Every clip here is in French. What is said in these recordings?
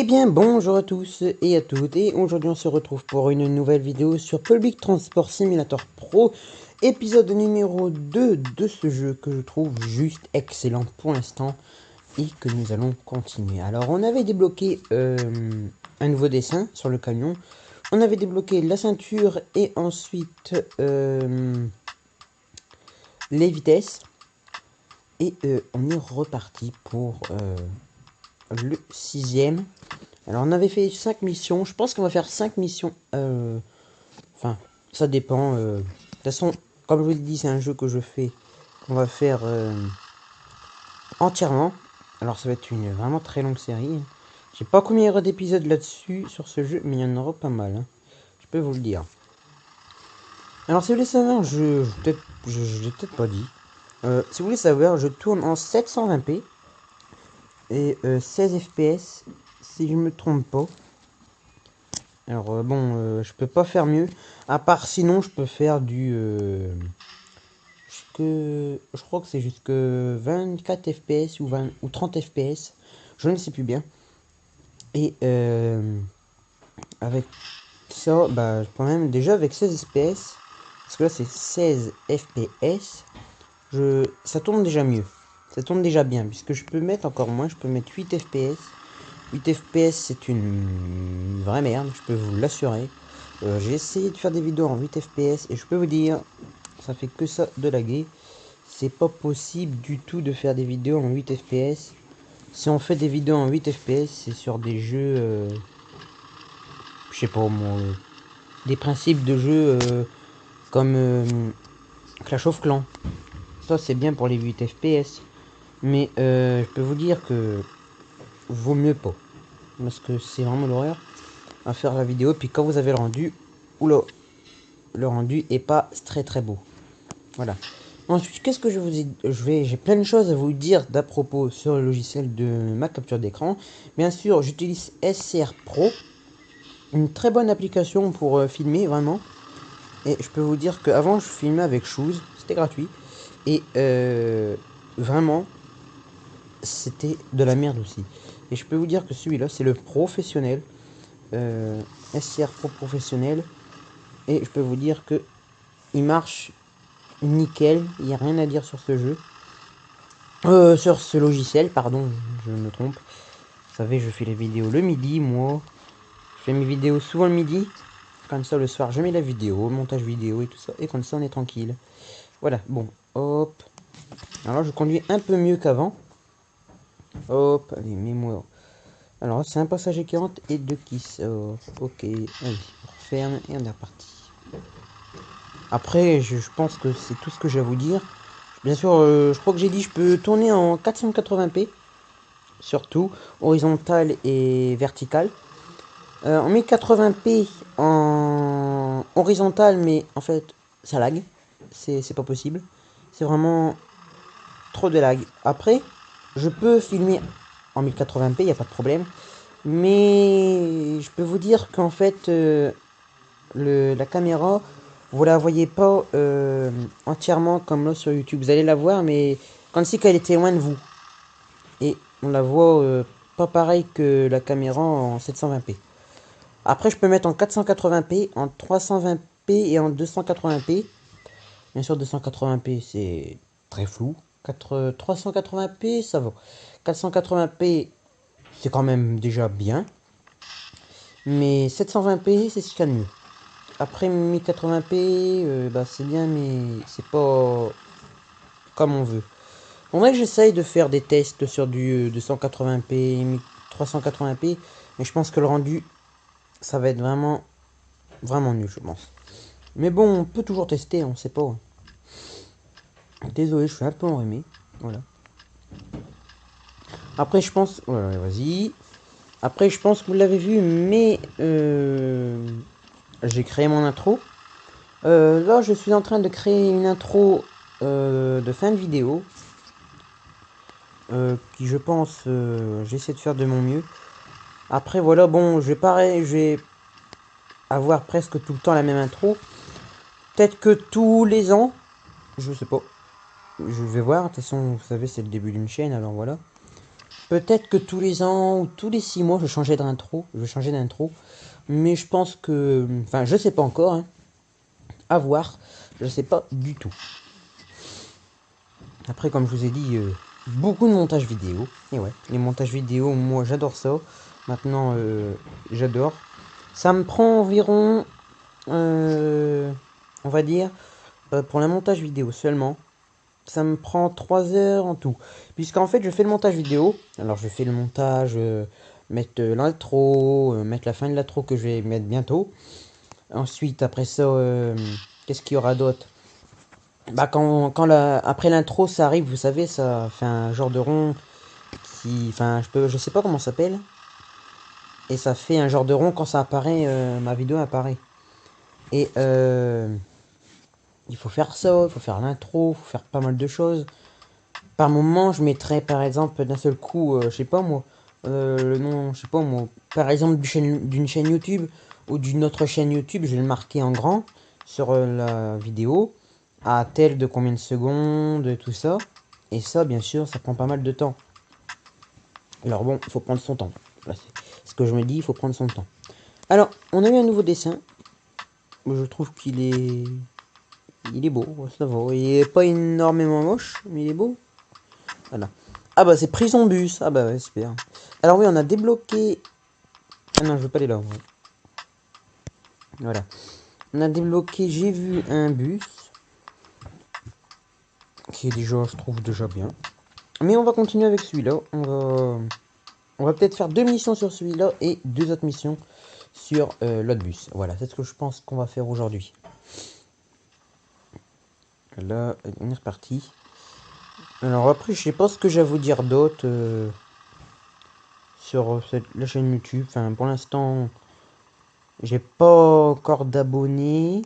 Eh bien bonjour à tous et à toutes, et aujourd'hui on se retrouve pour une nouvelle vidéo sur Public Transport Simulator Pro, épisode numéro 2 de ce jeu que je trouve juste excellent pour l'instant et que nous allons continuer. Alors on avait débloqué un nouveau dessin sur le camion, on avait débloqué la ceinture et ensuite les vitesses, et on est reparti pour le 6ème. Alors on avait fait 5 missions, je pense qu'on va faire 5 missions, enfin ça dépend, de toute façon comme je vous l'ai dit c'est un jeu que je fais, qu'on va faire entièrement, alors ça va être une vraiment très longue série, je sais pas combien il y aura d'épisodes là-dessus sur ce jeu, mais il y en aura pas mal, hein. Je peux vous le dire. Alors si vous voulez savoir, je l'ai peut-être pas dit, si vous voulez savoir, je tourne en 720p et 16 fps si je me trompe pas. Alors bon, je peux pas faire mieux. À part sinon, je peux faire du je crois que c'est jusque 24 fps ou 20 ou 30 fps. Je ne sais plus bien. Et avec ça, bah, je peux même déjà avec 16 fps. Parce que là, c'est 16 fps. Ça tourne déjà mieux. Ça tourne déjà bien. Puisque je peux mettre encore moins. Je peux mettre 8 fps. 8 fps, c'est une vraie merde. Je peux vous l'assurer. J'ai essayé de faire des vidéos en 8 fps. Et je peux vous dire, ça fait que ça de laguer. C'est pas possible du tout de faire des vidéos en 8 fps. Si on fait des vidéos en 8 fps, c'est sur des jeux, je sais pas moi, des principes de jeux comme Clash of Clans. Ça c'est bien pour les 8 fps. Mais je peux vous dire que vaut mieux pas. Parce que c'est vraiment l'horreur à faire la vidéo. Puis quand vous avez le rendu, oula, le rendu est pas très très beau. Voilà. Ensuite, qu'est-ce que je vous ai... j'ai plein de choses à vous dire d'à propos sur le logiciel de ma capture d'écran. Bien sûr, j'utilise SCR Pro, une très bonne application pour filmer, vraiment. Et je peux vous dire qu'avant, je filmais avec Shoes, c'était gratuit. Et vraiment, c'était de la merde aussi. Et je peux vous dire que celui-là, c'est le professionnel. SCR Pro professionnel. Et je peux vous dire que il marche nickel, il n'y a rien à dire sur ce jeu. Sur ce logiciel, pardon, je me trompe. Vous savez, je fais les vidéos le midi, moi. Je fais mes vidéos souvent le midi. Comme ça, le soir, je mets la vidéo, montage vidéo et tout ça. Et comme ça, on est tranquille. Voilà, bon, hop. Alors, je conduis un peu mieux qu'avant. Hop, allez, mets-moi. Alors, c'est un passager qui rentre et deux qui sort. Ok, allez, on referme et on est reparti. Après, je pense que c'est tout ce que j'ai à vous dire. Bien sûr, je crois que j'ai dit je peux tourner en 480p. Surtout, horizontal et vertical. En 1080p en horizontal, mais en fait, ça lag. C'est pas possible. C'est vraiment trop de lag. Après, je peux filmer en 1080p, il n'y a pas de problème. Mais je peux vous dire qu'en fait, la caméra, vous la voyez pas entièrement comme là sur YouTube. Vous allez la voir, mais comme si qu'elle était loin de vous. Et on la voit pas pareil que la caméra en 720p. Après, je peux mettre en 480p, en 320p et en 280p. Bien sûr, 280p, c'est très flou. 380p, ça va. 480p, c'est quand même déjà bien. Mais 720p, c'est ce qu'il y a de mieux. Après, 1080p, bah, c'est bien, mais c'est pas comme on veut. En vrai, j'essaye de faire des tests sur du 280p, 380p, mais je pense que le rendu, ça va être vraiment, vraiment nul, je pense. Mais bon, on peut toujours tester, on sait pas. Désolé, je suis un peu enrhumé. Voilà. Après, je pense... Voilà, vas-y. Après, je pense que vous l'avez vu, mais... j'ai créé mon intro. Là, je suis en train de créer une intro de fin de vidéo. Qui, je pense, j'essaie de faire de mon mieux. Après, voilà, bon, je vais avoir presque tout le temps la même intro. Peut-être que tous les ans, je sais pas. Je vais voir, de toute façon, vous savez, c'est le début d'une chaîne, alors voilà. Peut-être que tous les ans ou tous les 6 mois, je changeais d'intro. Je vais changer d'intro. Mais je pense que... Enfin, je sais pas encore. Hein. À voir. Je sais pas du tout. Après, comme je vous ai dit, beaucoup de montage vidéo. Et ouais, les montages vidéo, moi, j'adore ça. Maintenant, j'adore. Ça me prend environ... on va dire... pour le montage vidéo seulement. Ça me prend 3 heures en tout. Puisqu'en fait, je fais le montage vidéo. Alors, je fais le montage, mettre l'intro, mettre la fin de l'intro que je vais mettre bientôt. Ensuite, après ça, qu'est-ce qu'il y aura d'autre? Bah, après l'intro, ça arrive, vous savez, ça fait un genre de rond qui. Enfin, je sais pas comment ça s'appelle. Et ça fait un genre de rond quand ça apparaît, ma vidéo apparaît. Et il faut faire ça, il faut faire l'intro, il faut faire pas mal de choses. Par moment, je mettrais par exemple d'un seul coup, je sais pas moi, le nom, je sais pas moi, par exemple d'une chaîne YouTube ou d'une autre chaîne YouTube, je vais le marquer en grand sur la vidéo, à tel de combien de secondes, tout ça. Et ça, bien sûr, ça prend pas mal de temps. Alors bon, il faut prendre son temps. Là, c'est ce que je me dis, il faut prendre son temps. Alors, on a eu un nouveau dessin. Je trouve il est beau, ça va. Il est pas énormément moche, mais il est beau. Voilà. Ah bah c'est prison bus. Ah bah ouais, super. Alors oui, on a débloqué... Ah non, je veux pas aller là. Ouais. Voilà. On a débloqué, j'ai vu un bus. Qui est déjà, je trouve, déjà bien. Mais on va continuer avec celui-là. On va peut-être faire 2 missions sur celui-là et 2 autres missions sur l'autre bus. Voilà, c'est ce que je pense qu'on va faire aujourd'hui. Là, on est reparti. Alors après, je sais pas ce que j'ai à vous dire d'autre sur la chaîne YouTube. Enfin, pour l'instant, j'ai pas encore d'abonnés.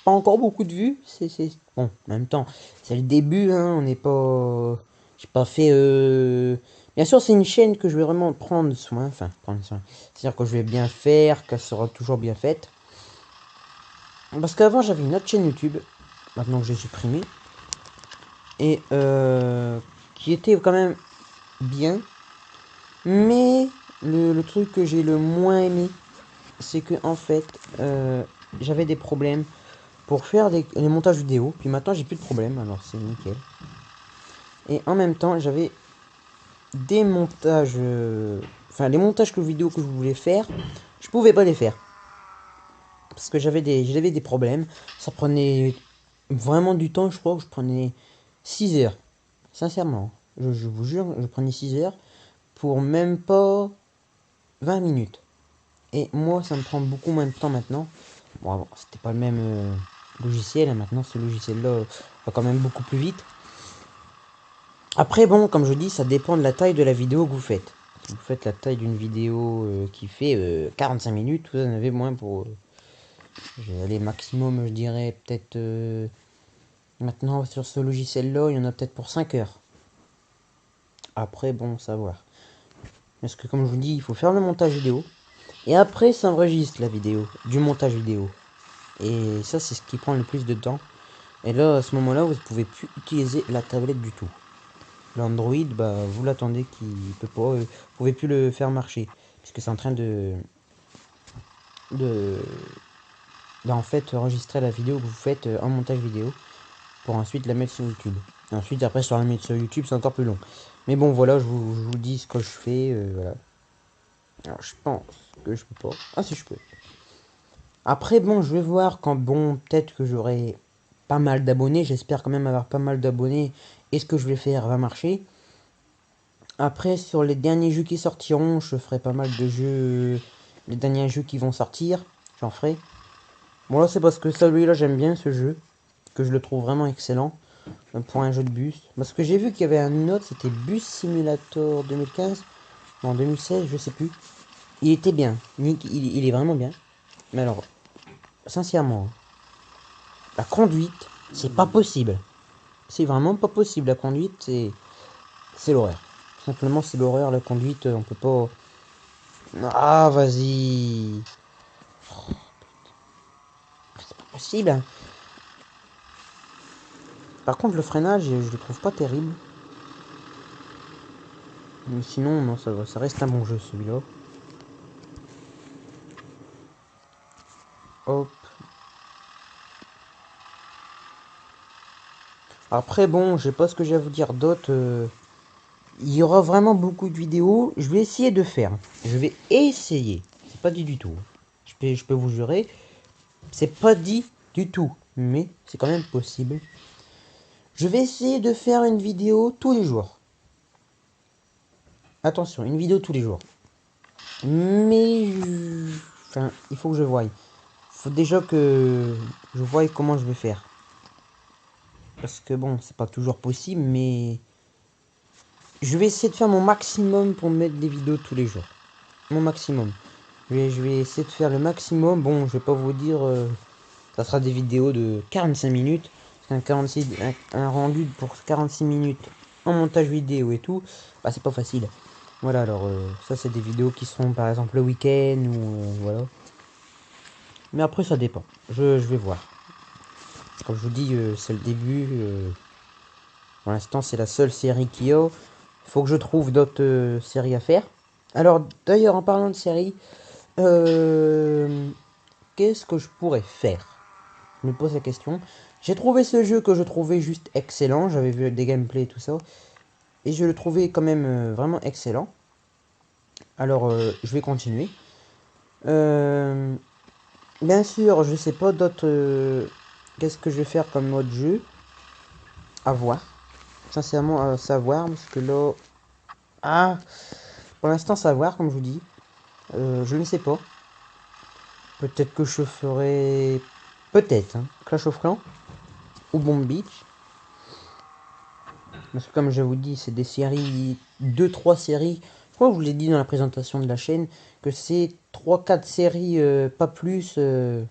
Pas encore beaucoup de vues. Bon, en même temps, c'est le début, hein, on n'est pas... J'ai pas fait... Bien sûr, c'est une chaîne que je vais vraiment prendre soin. Enfin, prendre soin. C'est-à-dire que je vais bien faire, qu'elle sera toujours bien faite. Parce qu'avant, j'avais une autre chaîne YouTube. Maintenant que j'ai supprimé. Et qui était quand même bien. Mais le truc que j'ai le moins aimé, c'est que en fait, j'avais des problèmes pour faire les montages vidéo. Puis maintenant, j'ai plus de problème, alors c'est nickel. Et en même temps, j'avais des montages... Enfin, les montages vidéo que je voulais faire, je pouvais pas les faire. Parce que j'avais des problèmes. Ça prenait vraiment du temps, je crois que je prenais 6 heures. Sincèrement. Je vous jure, je prenais 6 heures pour même pas 20 minutes. Et moi, ça me prend beaucoup moins de temps maintenant. Bon, avant, c'était pas le même logiciel. Hein. Maintenant, ce logiciel-là va quand même beaucoup plus vite. Après, bon, comme je dis, ça dépend de la taille de la vidéo que vous faites. Si vous faites la taille d'une vidéo qui fait 45 minutes, vous en avez moins pour... je vais aller maximum, je dirais, peut-être... maintenant, sur ce logiciel-là, il y en a peut-être pour 5 heures. Après, bon, savoir. Parce que, comme je vous dis, il faut faire le montage vidéo. Et après, ça enregistre la vidéo, du montage vidéo. Et ça, c'est ce qui prend le plus de temps. Et là, à ce moment-là, vous ne pouvez plus utiliser la tablette du tout. L'Android, bah, vous l'attendez qu'il peut pas, vous pouvez plus le faire marcher puisque c'est en train de en fait enregistrer la vidéo que vous faites en montage vidéo pour ensuite la mettre sur YouTube. Et ensuite après sur la mettre sur YouTube, c'est encore plus long. Mais bon, voilà, je vous dis ce que je fais, voilà. Alors je pense que je peux pas. Ah si je peux. Après bon, je vais voir quand bon, peut-être que j'aurai pas mal d'abonnés, j'espère quand même avoir pas mal d'abonnés et ce que je vais faire va marcher. Après, sur les derniers jeux qui sortiront, je ferai pas mal de jeux. Les derniers jeux qui vont sortir, j'en ferai. Bon, là, c'est parce que celui-là, j'aime bien ce jeu. Que je le trouve vraiment excellent. Pour un jeu de bus. Parce que j'ai vu qu'il y avait un autre, c'était Bus Simulator 2015. Non, 2016, je sais plus. Il était bien. Il est vraiment bien. Mais alors, sincèrement, la conduite, c'est pas possible. C'est vraiment pas possible. La conduite, c'est l'horreur. Simplement, c'est l'horreur. La conduite, on peut pas. Ah, vas-y. C'est pas possible. Par contre, le freinage, je le trouve pas terrible. Mais sinon, non, ça reste un bon jeu celui-là. Hop. Après, bon, je sais pas ce que j'ai à vous dire d'autre. Il y aura vraiment beaucoup de vidéos. Je vais essayer de faire. Je vais essayer. C'est pas dit du tout. Je peux vous jurer. C'est pas dit du tout. Mais c'est quand même possible. Je vais essayer de faire une vidéo tous les jours. Attention, une vidéo tous les jours. Mais... Enfin, il faut que je voie. Faut déjà que je voie comment je vais faire. Parce que bon, c'est pas toujours possible, mais... Je vais essayer de faire mon maximum pour mettre des vidéos tous les jours. Mon maximum. Je vais essayer de faire le maximum. Bon, je vais pas vous dire... ça sera des vidéos de 45 minutes. Un rendu pour 46 minutes en montage vidéo et tout, bah c'est pas facile. Voilà, alors ça c'est des vidéos qui seront par exemple le week-end ou voilà. Mais après ça dépend. Je vais voir. Comme je vous dis, c'est le début. Pour l'instant c'est la seule série qu'il y a. Il faut que je trouve d'autres séries à faire. Alors d'ailleurs en parlant de séries, qu'est-ce que je pourrais faire? Je me pose la question. J'ai trouvé ce jeu que je trouvais juste excellent. J'avais vu des gameplays et tout ça. Et je le trouvais quand même vraiment excellent. Alors je vais continuer. Bien sûr, je sais pas d'autres... qu'est-ce que je vais faire comme mode jeu? À voir. Sincèrement à savoir. Parce que là... Ah, pour l'instant savoir comme je vous dis. Je ne sais pas. Peut-être que je ferai... Peut-être. Hein, Clash of Clans. Ou Bomb Beach. Parce que comme je vous dis, c'est des séries, 2-3 séries. Je crois que je vous l'ai dit dans la présentation de la chaîne, que c'est 3-4 séries, pas plus. Bien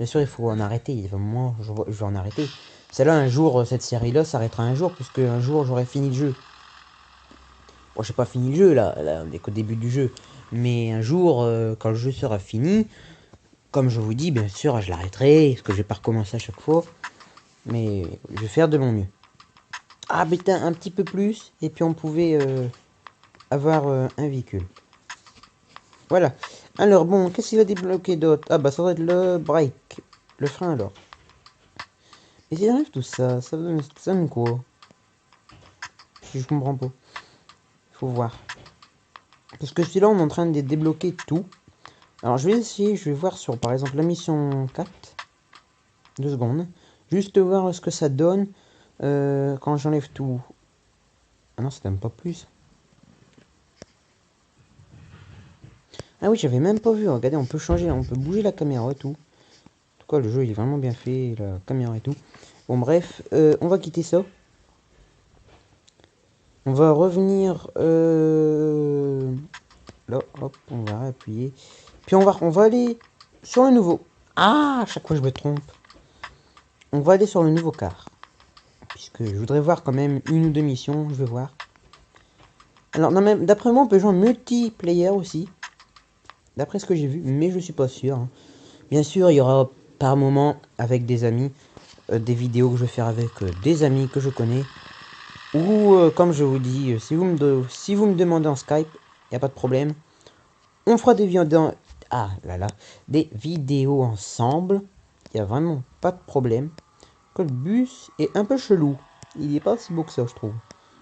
sûr, il faut en arrêter. Moi, je vais en arrêter. Celle-là, un jour, cette série-là s'arrêtera un jour, puisque un jour, j'aurai fini le jeu. Bon, j'ai pas fini le jeu, là, on n'est qu'au début du jeu. Mais un jour, quand le jeu sera fini, comme je vous dis, bien sûr, je l'arrêterai, parce que je vais pas recommencer à chaque fois. Mais je vais faire de mon mieux. Ah, putain, un petit peu plus, et puis on pouvait avoir un véhicule. Voilà. Alors, bon, qu'est-ce qu'il va débloquer d'autre? Ah, bah, ça doit être le break. Le frein, alors. Et si j'enlève tout ça, ça donne quoi? Je comprends pas. Faut voir. Parce que celui-là, on est en train de débloquer tout. Alors, je vais essayer, je vais voir sur, par exemple, la mission 4. 2 secondes. Juste voir ce que ça donne quand j'enlève tout. Ah non, ça donne pas plus. Ah oui, j'avais même pas vu. Regardez, on peut changer, on peut bouger la caméra et tout. En tout cas, le jeu il est vraiment bien fait, la caméra et tout. Bon, bref, on va quitter ça. On va revenir là, hop, on va appuyer. Puis on va aller sur le nouveau. Ah, à chaque fois je me trompe. On va aller sur le nouveau car. Puisque je voudrais voir quand même une ou deux missions, je vais voir. Alors, d'après moi, on peut jouer en multiplayer aussi. D'après ce que j'ai vu, mais je suis pas sûr. Hein. Bien sûr, il y aura par moment avec des amis, des vidéos que je vais faire avec des amis que je connais. Ou comme je vous dis, si vous me demandez en Skype, il n'y a pas de problème. On fera des vidéos, des vidéos ensemble. Il n'y a vraiment pas de problème. Que le bus est un peu chelou. Il n'est pas si beau que ça, je trouve.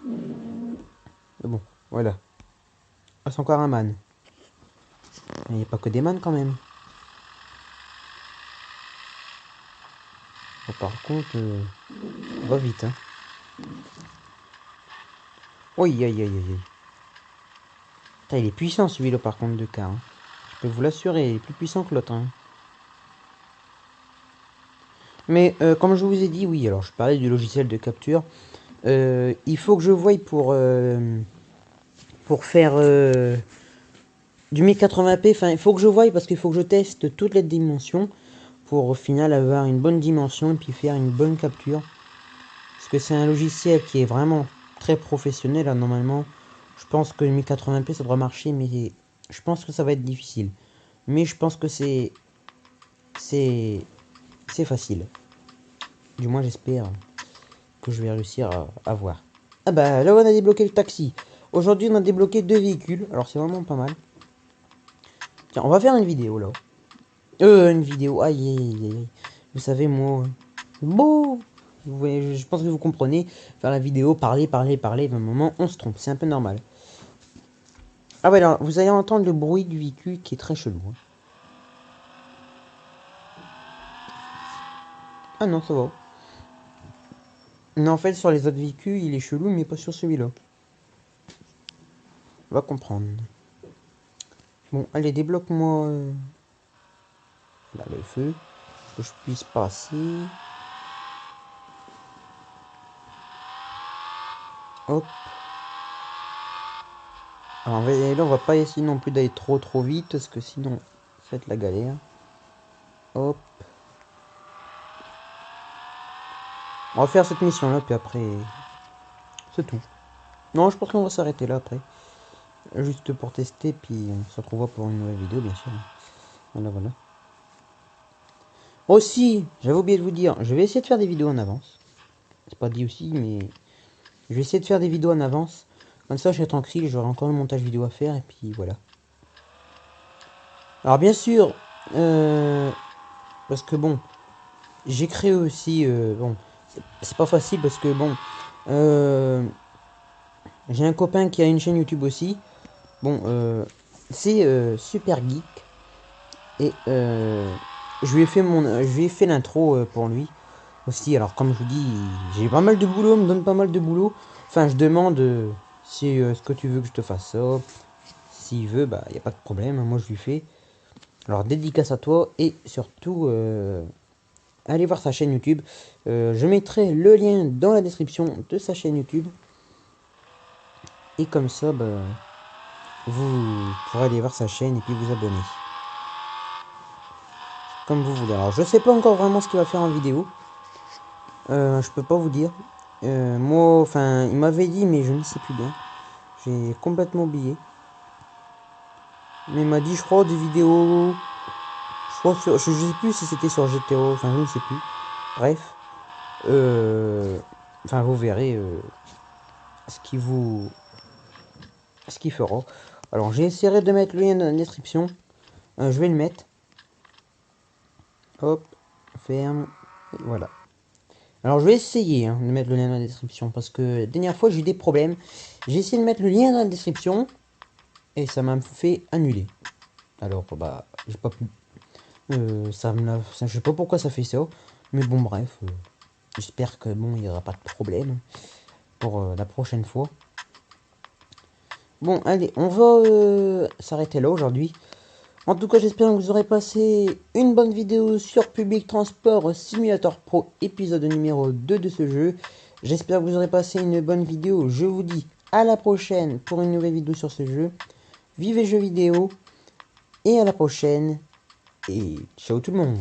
Mais bon, voilà. Ah, c'est encore un man. Il n'y a pas que des man quand même. Bon, par contre, va vite. Hein. Oui, aïe, aïe, aïe, aïe. Putain, il est puissant celui-là par contre de car. Hein. Je peux vous l'assurer, il est plus puissant que l'autre. Hein. Mais comme je vous ai dit, oui, alors je parlais du logiciel de capture. Il faut que je voie pour faire du 1080p. Enfin, il faut que je voie parce qu'il faut que je teste toutes les dimensions pour au final avoir une bonne dimension et puis faire une bonne capture. Parce que c'est un logiciel qui est vraiment très professionnel. Là, normalement, je pense que le 1080p ça devrait marcher, mais je pense que ça va être difficile. Mais je pense que c'est facile. Du moins, j'espère que je vais réussir à voir. Ah bah là, on a débloqué le taxi. Aujourd'hui, on a débloqué 2 véhicules. Alors, c'est vraiment pas mal. Tiens, on va faire une vidéo, là. Une vidéo. Aïe, aïe, aïe, aïe. Vous savez, moi... Bon, vous voyez, je pense que vous comprenez. Faire la vidéo, parler, à un moment, on se trompe. C'est un peu normal. Ah ouais, alors, vous allez entendre le bruit du véhicule qui est très chelou. Hein. Ah non, ça va. Non, en fait, sur les autres véhicules, il est chelou, mais pas sur celui-là. On va comprendre. Bon, allez, débloque-moi... Là, le feu. Que je puisse passer. Hop. Alors, là, on va pas essayer non plus d'aller trop vite, parce que sinon, ça va être la galère. Hop. On va faire cette mission-là, puis après... C'est tout. Non, je pense qu'on va s'arrêter là, après. Juste pour tester, puis on se retrouvera pour une nouvelle vidéo, bien sûr. Voilà, voilà. Aussi, j'avais oublié de vous dire, je vais essayer de faire des vidéos en avance. C'est pas dit aussi, mais... Je vais essayer de faire des vidéos en avance. Comme ça, je serai tranquille, j'aurai encore le montage vidéo à faire, et puis voilà. Alors, bien sûr, parce que bon, j'ai créé aussi... bon, c'est pas facile, parce que bon... j'ai un copain qui a une chaîne YouTube aussi. Bon, c'est Super Geek. Et je lui ai fait l'intro pour lui aussi. Alors comme je vous dis, j'ai pas mal de boulot, me donne pas mal de boulot. Enfin, je demande si ce que tu veux que je te fasse ça. S'il veut, bah y a pas de problème. Moi, je lui fais. Alors dédicace à toi et surtout allez voir sa chaîne YouTube. Je mettrai le lien dans la description de sa chaîne YouTube. Et comme ça, bah, vous pourrez aller voir sa chaîne et puis vous abonner. Comme vous voulez. Alors je sais pas encore vraiment ce qu'il va faire en vidéo. Je peux pas vous dire. Moi, enfin, il m'avait dit, mais je ne sais plus bien. J'ai complètement oublié. Mais il m'a dit, je crois, des vidéos. Je crois sur, je sais plus si c'était sur GTO. Enfin, je ne sais plus. Bref. Enfin, vous verrez ce qu'il fera. Alors, j'essaierai de mettre le lien dans la description. Je vais le mettre. Hop, ferme. Voilà. Alors je vais essayer de mettre le lien dans la description parce que la dernière fois j'ai eu des problèmes. J'ai essayé de mettre le lien dans la description et ça m'a fait annuler. Alors bah j'ai pas pu. Je sais pas pourquoi ça fait ça. Mais bon bref. J'espère que bon il n'y aura pas de problème pour la prochaine fois. Bon allez on va s'arrêter là aujourd'hui. En tout cas, j'espère que vous aurez passé une bonne vidéo sur Public Transport Simulator Pro, épisode numéro 2 de ce jeu. J'espère que vous aurez passé une bonne vidéo. Je vous dis à la prochaine pour une nouvelle vidéo sur ce jeu. Vivez jeux vidéo et à la prochaine. Et ciao tout le monde.